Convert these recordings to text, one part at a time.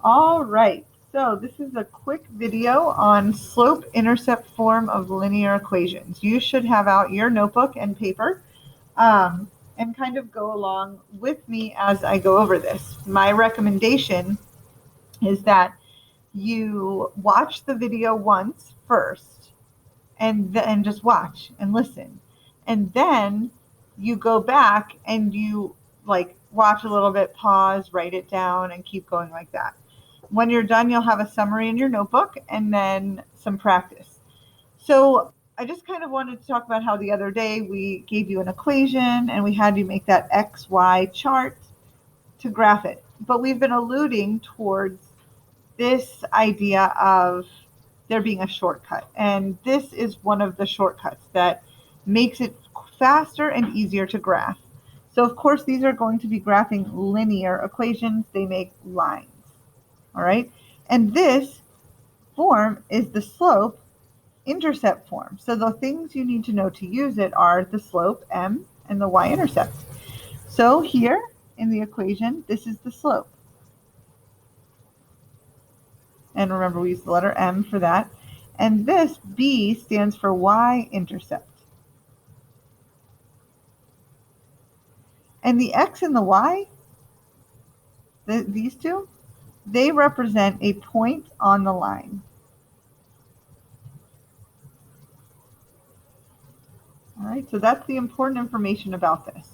All right, so this is a quick video on slope-intercept form of linear equations. You should have out your notebook and paper and kind of go along with me as I go over this. My recommendation is that you watch the video once first and then just watch and listen. And then you go back and you watch a little bit, pause, write it down, and keep going like that. When you're done, you'll have a summary in your notebook and then some practice. So I just kind of wanted to talk about how the other day we gave you an equation and we had you make that XY chart to graph it. But we've been alluding towards this idea of there being a shortcut. And this is one of the shortcuts that makes it faster and easier to graph. So of course, these are going to be graphing linear equations. They make lines. All right. And this form is the slope intercept form. So the things you need to know to use it are the slope, m, and the y-intercept. So here in the equation, this is the slope. And remember, we use the letter m for that. And this b stands for y-intercept. And the x and the y, these two, they represent a point on the line. All right, so that's the important information about this.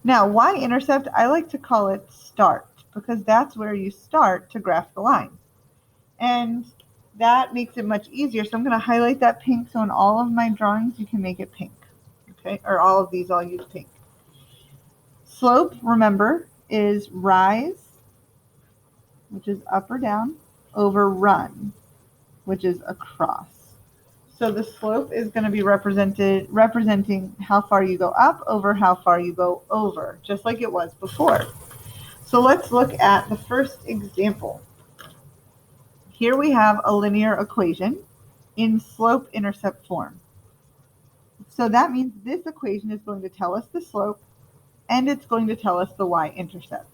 Now, y-intercept, I like to call it start because that's where you start to graph the line. And that makes it much easier. So I'm going to highlight that pink so in all of my drawings you can make it pink. Okay, or all of these I'll use pink. Slope, remember, is rise, which is up or down, over run, which is across. So the slope is going to be representing how far you go up over how far you go over, just like it was before. So let's look at the first example. Here we have a linear equation in slope-intercept form. So that means this equation is going to tell us the slope and it's going to tell us the y-intercept.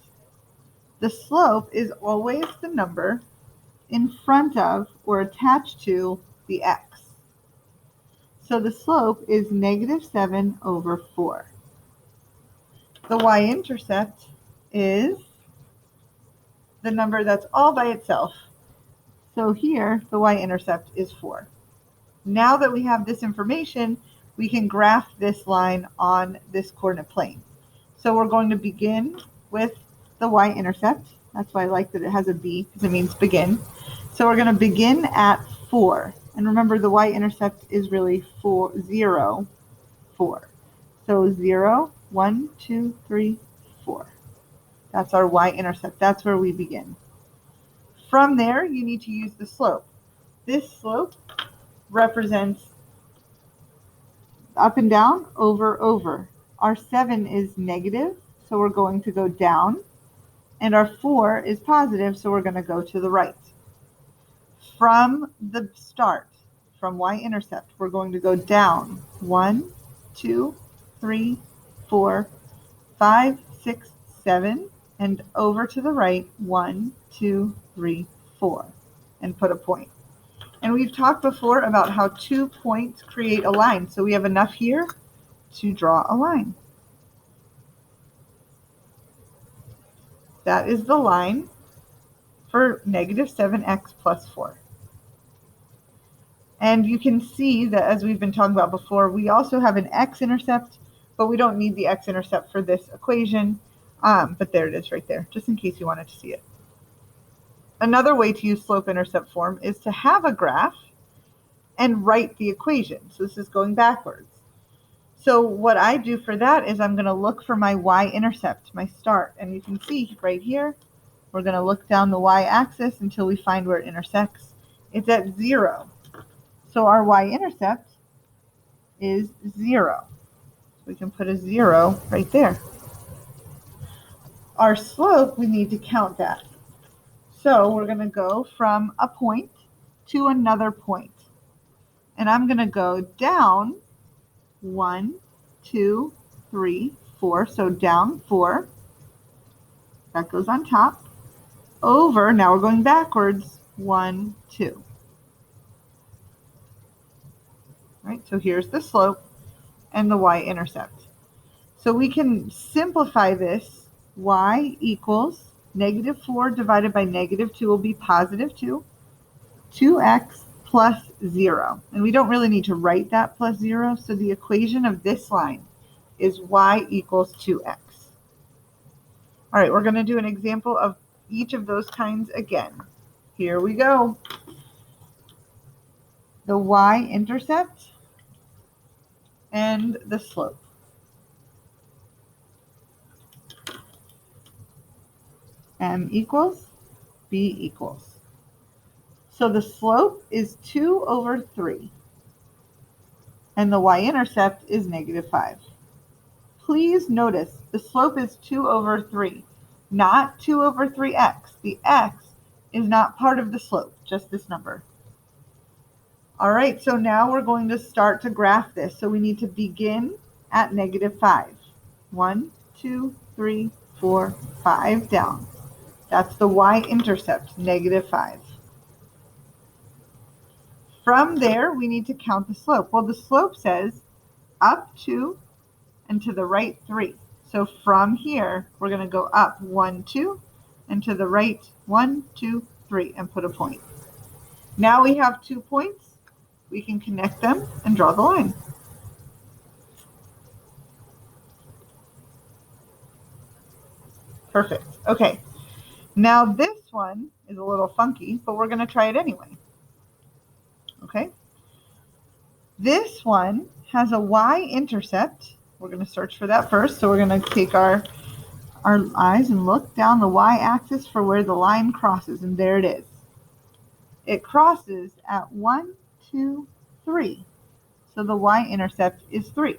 The slope is always the number in front of or attached to the x. So the slope is -7 over 4. The y-intercept is the number that's all by itself. So here, the y-intercept is 4. Now that we have this information, we can graph this line on this coordinate plane. So we're going to begin with the y-intercept. That's why I like that it has a b, because it means begin. So we're going to begin at 4. And remember, the y-intercept is really 0, 4. So 0, 1, 2, 3, 4. That's our y-intercept. That's where we begin. From there, you need to use the slope. This slope represents up and down, over, over. Our 7 is negative, so we're going to go down. And our 4 is positive, so we're going to go to the right. From the start, from y-intercept, we're going to go down 1, 2, 3, 4, 5, 6, 7, and over to the right 1, 2, 3, 4, and put a point. And we've talked before about how 2 points create a line. So we have enough here to draw a line. That is the line for -7x plus 4. And you can see that as we've been talking about before, we also have an x-intercept, but we don't need the x-intercept for this equation. But there it is right there, just in case you wanted to see it. Another way to use slope-intercept form is to have a graph and write the equation. So this is going backwards. So what I do for that is I'm going to look for my y-intercept, my start. And you can see right here, we're going to look down the y-axis until we find where it intersects. It's at 0. So our y-intercept is 0. So we can put a 0 right there. Our slope, we need to count that. So we're going to go from a point to another point. And I'm going to go down 1, 2, 3, 4. So down 4. That goes on top. over, now we're going backwards, 1, 2. Right, so here's the slope and the y-intercept. So we can simplify this. Y equals negative 4 divided by negative 2 will be positive 2. 2x plus 0. And we don't really need to write that plus 0, so the equation of this line is y equals 2x. All right, we're going to do an example of each of those kinds again. Here we go. The y-intercept and the slope. M equals, B equals. So the slope is 2 over 3, and the y-intercept is negative 5. Please notice the slope is 2 over 3, not 2 over 3x. The x is not part of the slope, just this number. All right, so now we're going to start to graph this. So we need to begin at negative 5. 1, 2, 3, 4, 5 down. That's the y-intercept, negative 5. From there, we need to count the slope. Well, the slope says up 2 and to the right 3. So from here, we're going to go up 1, 2, and to the right 1, 2, 3, and put a point. Now we have 2 points. We can connect them and draw the line. Perfect. Okay. Now this one is a little funky, but we're going to try it anyway. Okay. This one has a y-intercept. We're going to search for that first. So we're going to take our eyes and look down the y-axis for where the line crosses, and there it is. It crosses at 1, 2, 3. So the y-intercept is 3.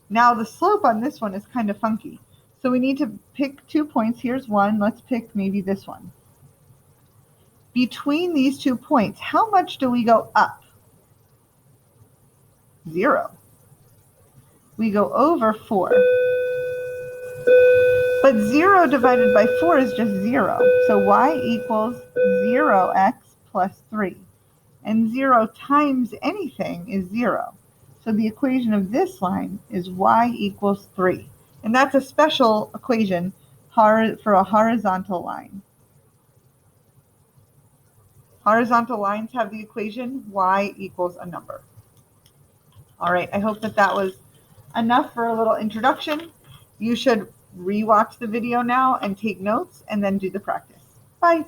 Now the slope on this one is kind of funky. So we need to pick 2 points. Here's one. Let's pick maybe this one. Between these 2 points, how much do we go up? 0. We go over 4. But 0 divided by 4 is just 0. So y equals 0x plus 3. And 0 times anything is 0. So the equation of this line is y equals 3. And that's a special equation for a horizontal line. Horizontal lines have the equation y equals a number. All right, I hope that was enough for a little introduction. You should rewatch the video now and take notes and then do the practice. Bye.